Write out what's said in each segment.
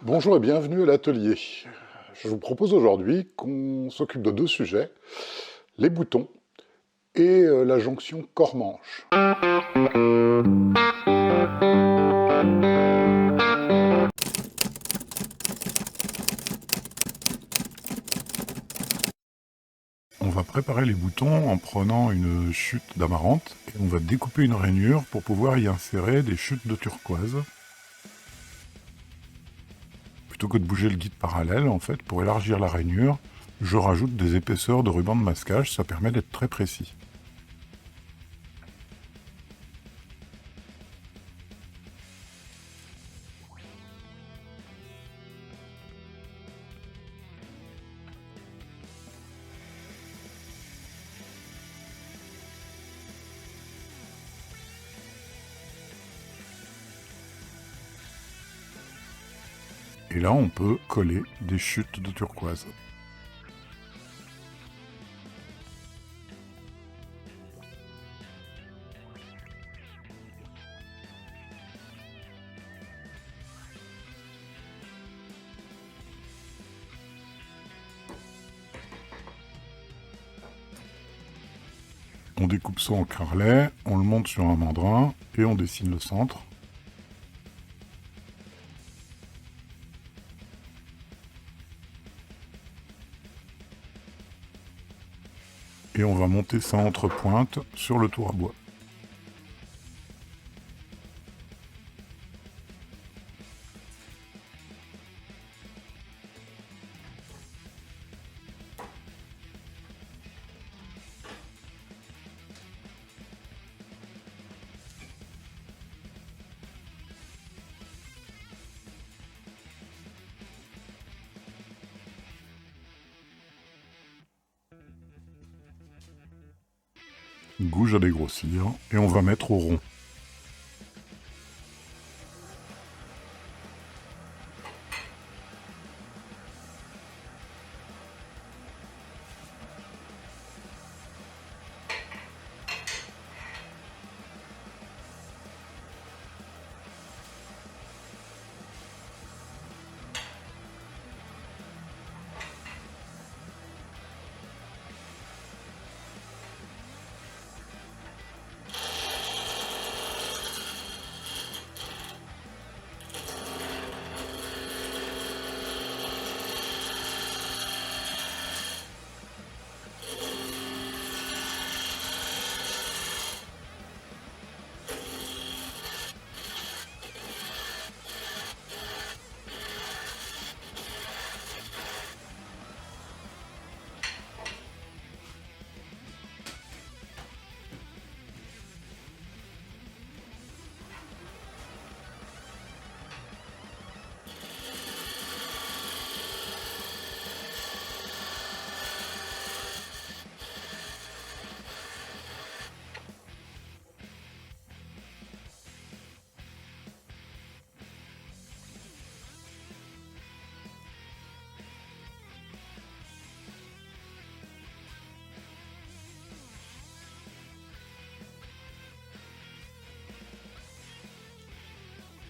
Bonjour et bienvenue à l'atelier. Je vous propose aujourd'hui qu'on s'occupe de deux sujets, les boutons et la jonction corps-manche. On va préparer les boutons en prenant une chute d'amarante et on va découper une rainure pour pouvoir y insérer des chutes de turquoise. Plutôt que de bouger le guide parallèle, en fait, pour élargir la rainure, je rajoute des épaisseurs de ruban de masquage, ça permet d'être très précis. Et là, on peut coller des chutes de turquoise. On découpe ça en carrelets, on le monte sur un mandrin et on dessine le centre. Et on va monter ça entre pointes sur le tour à bois. Une gouge à dégrossir et on va mettre au rond.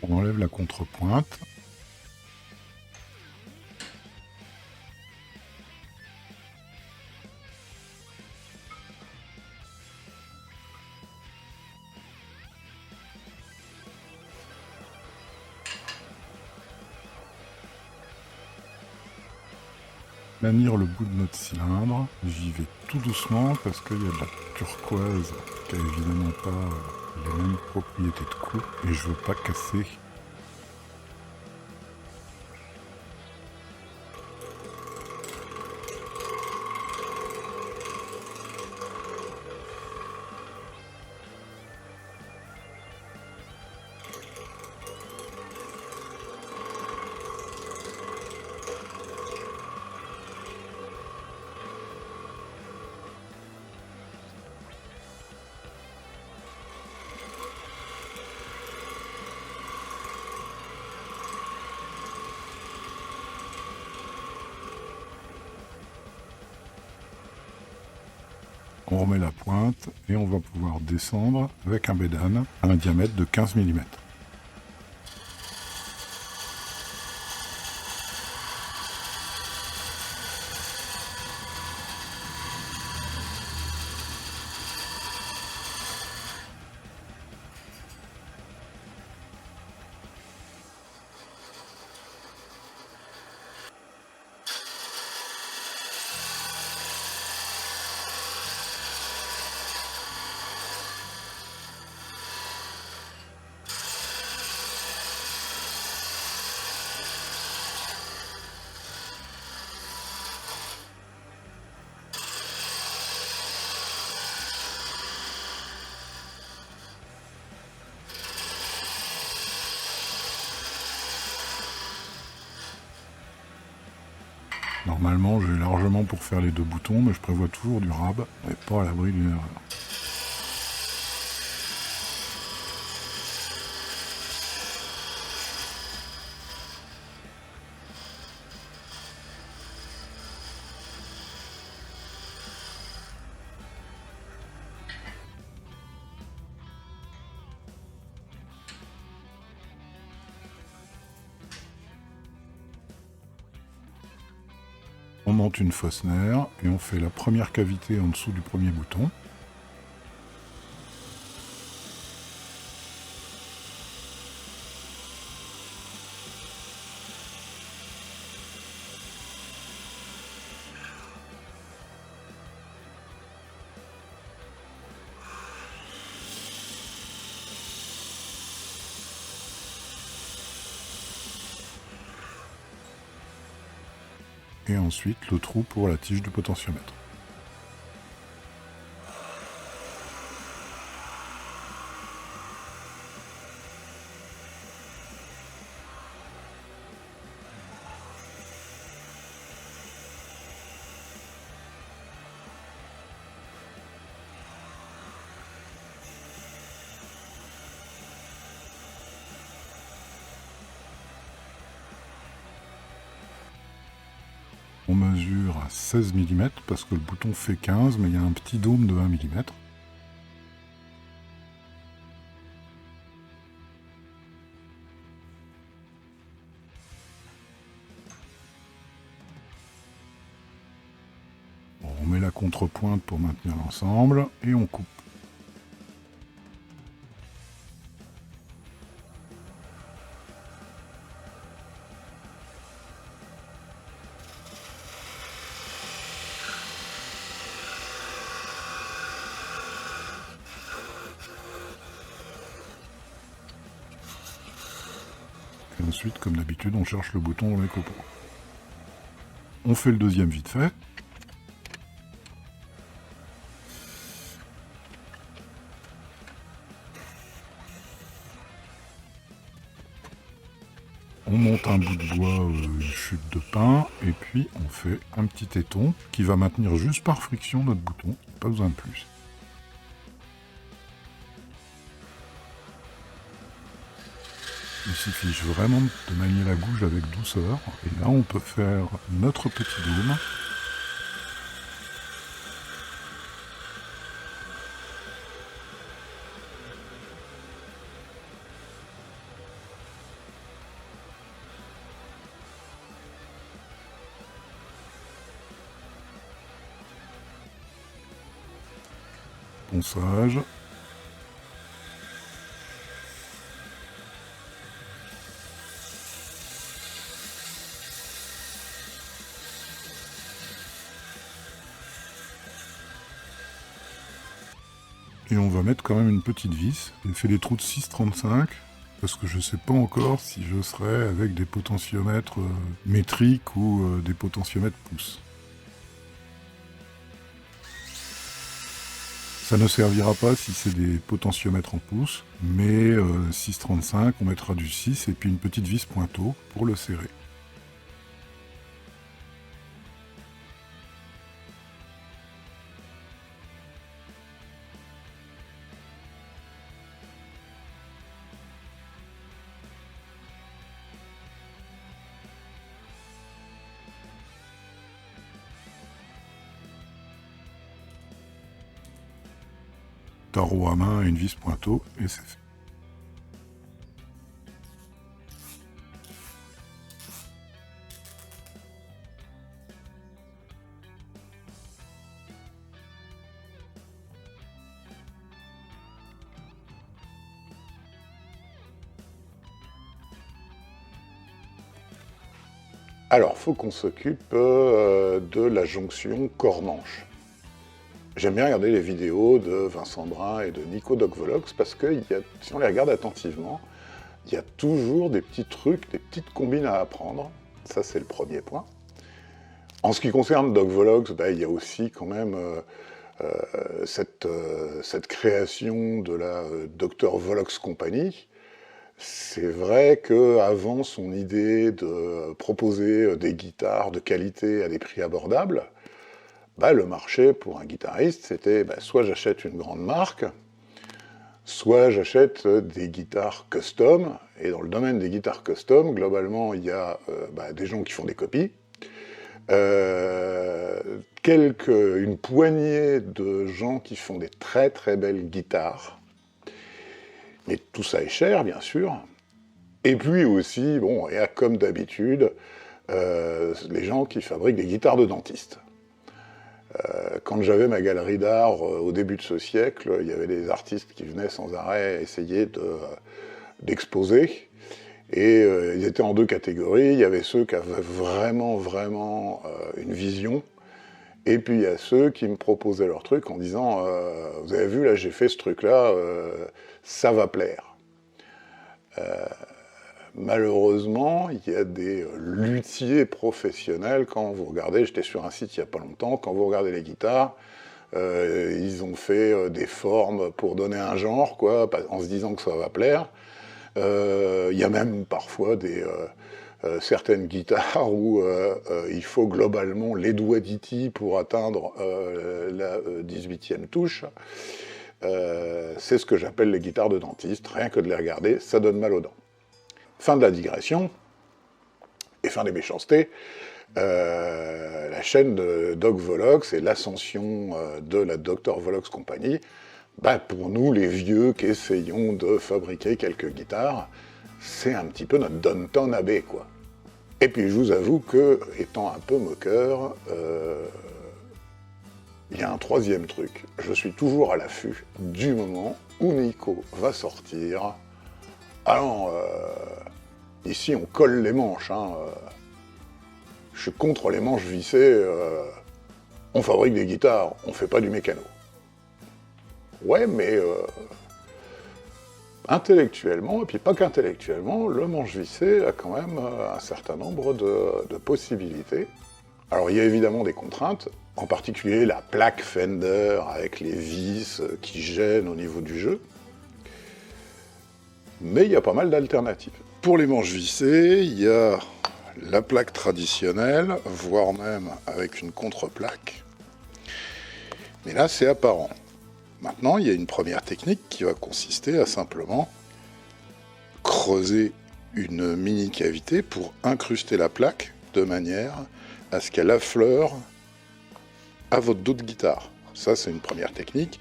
On enlève la contrepointe. Manier le bout de notre cylindre. J'y vais tout doucement parce qu'il y a de la turquoise qui n'a évidemment pas les mêmes propriétés de coupe et je veux pas casser. On remet la pointe et on va pouvoir descendre avec un bédane à un diamètre de 15 mm. Normalement, j'ai largement pour faire les 2 boutons, mais je prévois toujours du rab, et pas à l'abri d'une erreur. On monte une Fosner et on fait la première cavité en dessous du premier bouton. Et ensuite le trou pour la tige du potentiomètre. On mesure à 16 mm parce que le bouton fait 15, mais il y a un petit dôme de 1 mm. Bon, on met la contrepointe pour maintenir l'ensemble et on coupe. Et ensuite, comme d'habitude, on cherche le bouton dans les copeaux. On fait le deuxième vite fait. On monte un bout de bois, une chute de pin, et puis on fait un petit téton qui va maintenir juste par friction notre bouton, pas besoin de plus. Il suffit vraiment de manier la gouge avec douceur, et là on peut faire notre petit dôme. Ponçage. Et on va mettre quand même une petite vis. J'ai fait des trous de 6,35 parce que je ne sais pas encore si je serai avec des potentiomètres métriques ou des potentiomètres pouces. Ça ne servira pas si c'est des potentiomètres en pouces, mais 6,35, on mettra du 6 et puis une petite vis pointeau pour le serrer. Tarot à main et une vis pointeau, et c'est fait. Alors, faut qu'on s'occupe de la jonction corps-manche. J'aime bien regarder les vidéos de Vincent Brun et de Nico Docvolox parce que si on les regarde attentivement, il y a toujours des petits trucs, des petites combines à apprendre. Ça, c'est le premier point. En ce qui concerne Docvolox, il y a aussi quand même cette création de la Dr Volox Company. C'est vrai qu'avant son idée de proposer des guitares de qualité à des prix abordables, bah, le marché pour un guitariste, c'était soit j'achète une grande marque, soit j'achète des guitares custom. Et dans le domaine des guitares custom, globalement, il y a des gens qui font des copies, une poignée de gens qui font des très très belles guitares. Mais tout ça est cher, bien sûr. Et puis aussi, bon, et comme d'habitude, les gens qui fabriquent des guitares de dentiste. Quand j'avais ma galerie d'art au début de ce siècle, il y avait des artistes qui venaient sans arrêt essayer d'exposer. Et ils étaient en deux catégories. Il y avait ceux qui avaient vraiment une vision. Et puis il y a ceux qui me proposaient leur truc en disant vous avez vu, là j'ai fait ce truc-là, ça va plaire. Malheureusement, il y a des luthiers professionnels. Quand vous regardez, j'étais sur un site il n'y a pas longtemps, quand vous regardez les guitares, ils ont fait des formes pour donner un genre, quoi, en se disant que ça va plaire. Il y a même parfois certaines guitares où il faut globalement les doigts d'E.T. pour atteindre la 18e touche. C'est ce que j'appelle les guitares de dentiste. Rien que de les regarder, ça donne mal aux dents. Fin de la digression, et fin des méchancetés, la chaîne de Doc Volox et l'ascension de la Dr. Volox Company, pour nous, les vieux qui essayons de fabriquer quelques guitares, c'est un petit peu notre Downton Abbey, quoi. Et puis je vous avoue que, étant un peu moqueur, il y a un troisième truc. Je suis toujours à l'affût du moment où Nico va sortir. Alors, ici on colle les manches, hein. Je suis contre les manches vissées. On fabrique des guitares, on fait pas du mécano. Ouais, mais intellectuellement, et puis pas qu'intellectuellement, le manche vissé a quand même un certain nombre de possibilités. Alors il y a évidemment des contraintes, en particulier la plaque Fender avec les vis qui gênent au niveau du jeu. Mais il y a pas mal d'alternatives. Pour les manches vissées, il y a la plaque traditionnelle, voire même avec une contre-plaque. Mais là, c'est apparent. Maintenant, il y a une première technique qui va consister à simplement creuser une mini-cavité pour incruster la plaque de manière à ce qu'elle affleure à votre dos de guitare. Ça, c'est une première technique.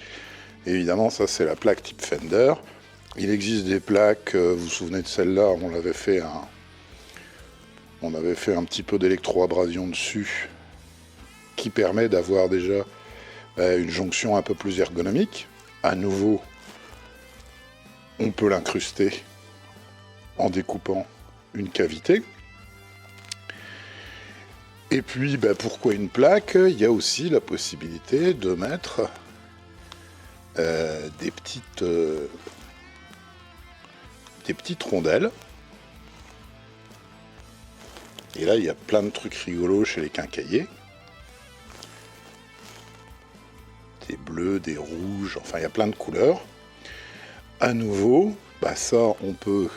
Et évidemment, ça, c'est la plaque type Fender. Il existe des plaques, vous vous souvenez de celle-là, on avait fait un petit peu d'électroabrasion dessus, qui permet d'avoir déjà une jonction un peu plus ergonomique. À nouveau, on peut l'incruster en découpant une cavité. Et puis, pourquoi une plaque? Il y a aussi la possibilité de mettre des petites rondelles. Et là, il y a plein de trucs rigolos chez les quincailliers. Des bleus, des rouges, enfin il y a plein de couleurs. À nouveau, ça on peut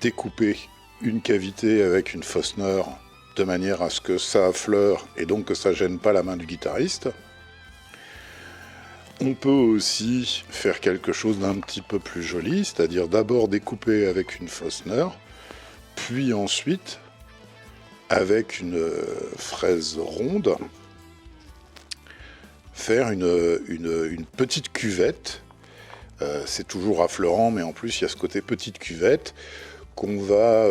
découper une cavité avec une Fosner de manière à ce que ça affleure et donc que ça gêne pas la main du guitariste. On peut aussi faire quelque chose d'un petit peu plus joli, c'est-à-dire d'abord découper avec une Fosner, puis ensuite avec une fraise ronde, faire une petite cuvette. C'est toujours affleurant, mais en plus il y a ce côté petite cuvette qu'on va...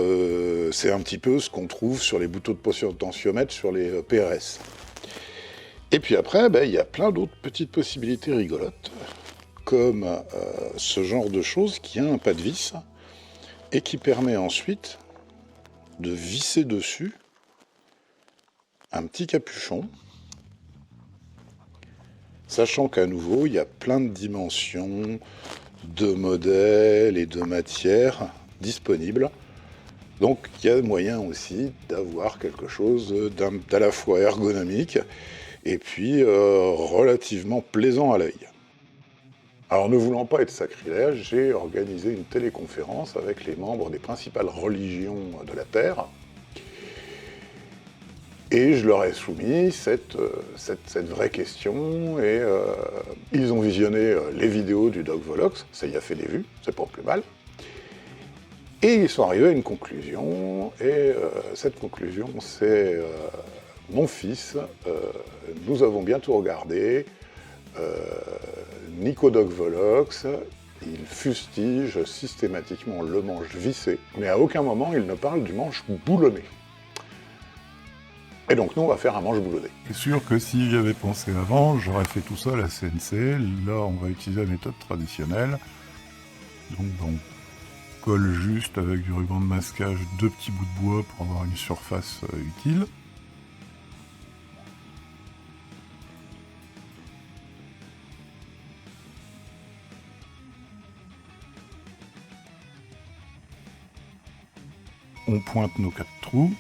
c'est un petit peu ce qu'on trouve sur les boutons de potentiomètre sur les PRS. Et puis après, il y a plein d'autres petites possibilités rigolotes, comme ce genre de choses qui a un pas de vis, et qui permet ensuite de visser dessus un petit capuchon, sachant qu'à nouveau, il y a plein de dimensions, de modèles et de matières disponibles. Donc il y a moyen aussi d'avoir quelque chose d'à la fois ergonomique et puis relativement plaisant à l'œil. Alors, ne voulant pas être sacrilège, j'ai organisé une téléconférence avec les membres des principales religions de la Terre, et je leur ai soumis cette vraie question, et ils ont visionné les vidéos du Doc Volox, ça y a fait des vues, c'est pas plus mal, et ils sont arrivés à une conclusion, et cette conclusion, c'est mon fils, nous avons bien tout regardé, Nico Doc Volox, il fustige systématiquement le manche vissé, mais à aucun moment il ne parle du manche boulonné. Et donc nous, on va faire un manche boulonné. C'est sûr que si j'y avais pensé avant, j'aurais fait tout ça à la CNC. Là, on va utiliser la méthode traditionnelle. Donc, on colle juste avec du ruban de masquage 2 petits bouts de bois pour avoir une surface utile. On pointe nos 4 trous.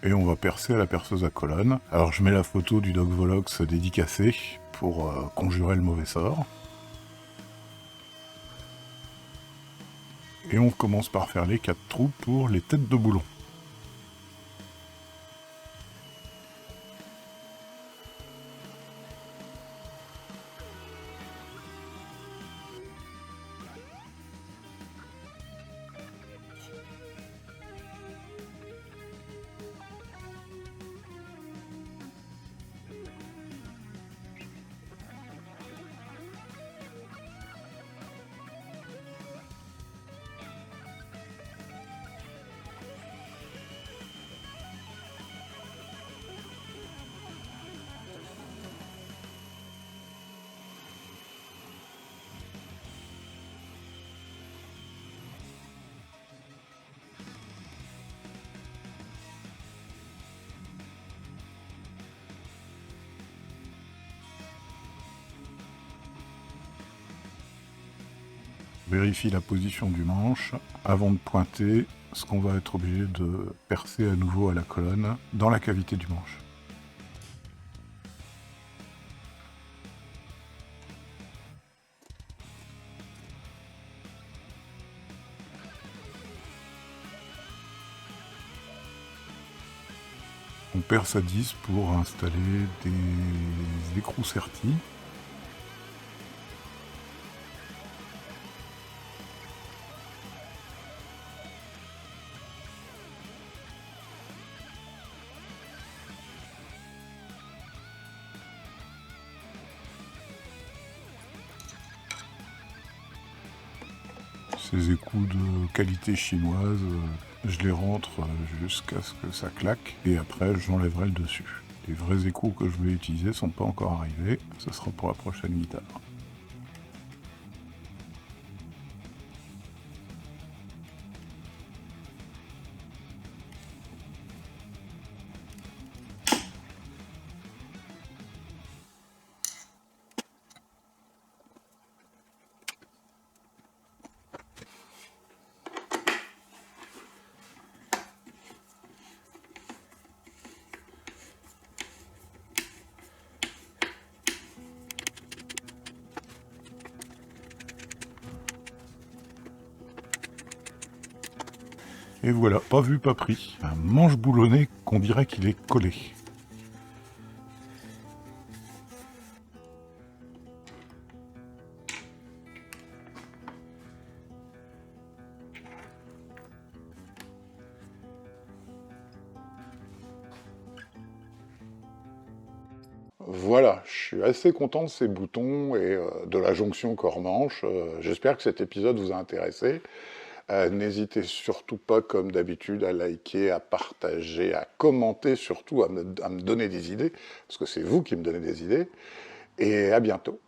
Et on va percer à la perceuse à colonne. Alors je mets la photo du Doc Volox dédicacé pour conjurer le mauvais sort. Et on commence par faire les 4 trous pour les têtes de boulon. Vérifie la position du manche avant de pointer ce qu'on va être obligé de percer à nouveau à la colonne dans la cavité du manche. On perce à 10 pour installer des écrous sertis. Ces écous de qualité chinoise, je les rentre jusqu'à ce que ça claque, et après j'enlèverai le dessus. Les vrais écous que je vais utiliser sont pas encore arrivés, ce sera pour la prochaine guitare. Et voilà, pas vu, pas pris. Un manche boulonné qu'on dirait qu'il est collé. Voilà, je suis assez content de ces boutons et de la jonction corps-manche. J'espère que cet épisode vous a intéressé. N'hésitez surtout pas, comme d'habitude, à liker, à partager, à commenter, surtout à me donner des idées, parce que c'est vous qui me donnez des idées. Et à bientôt.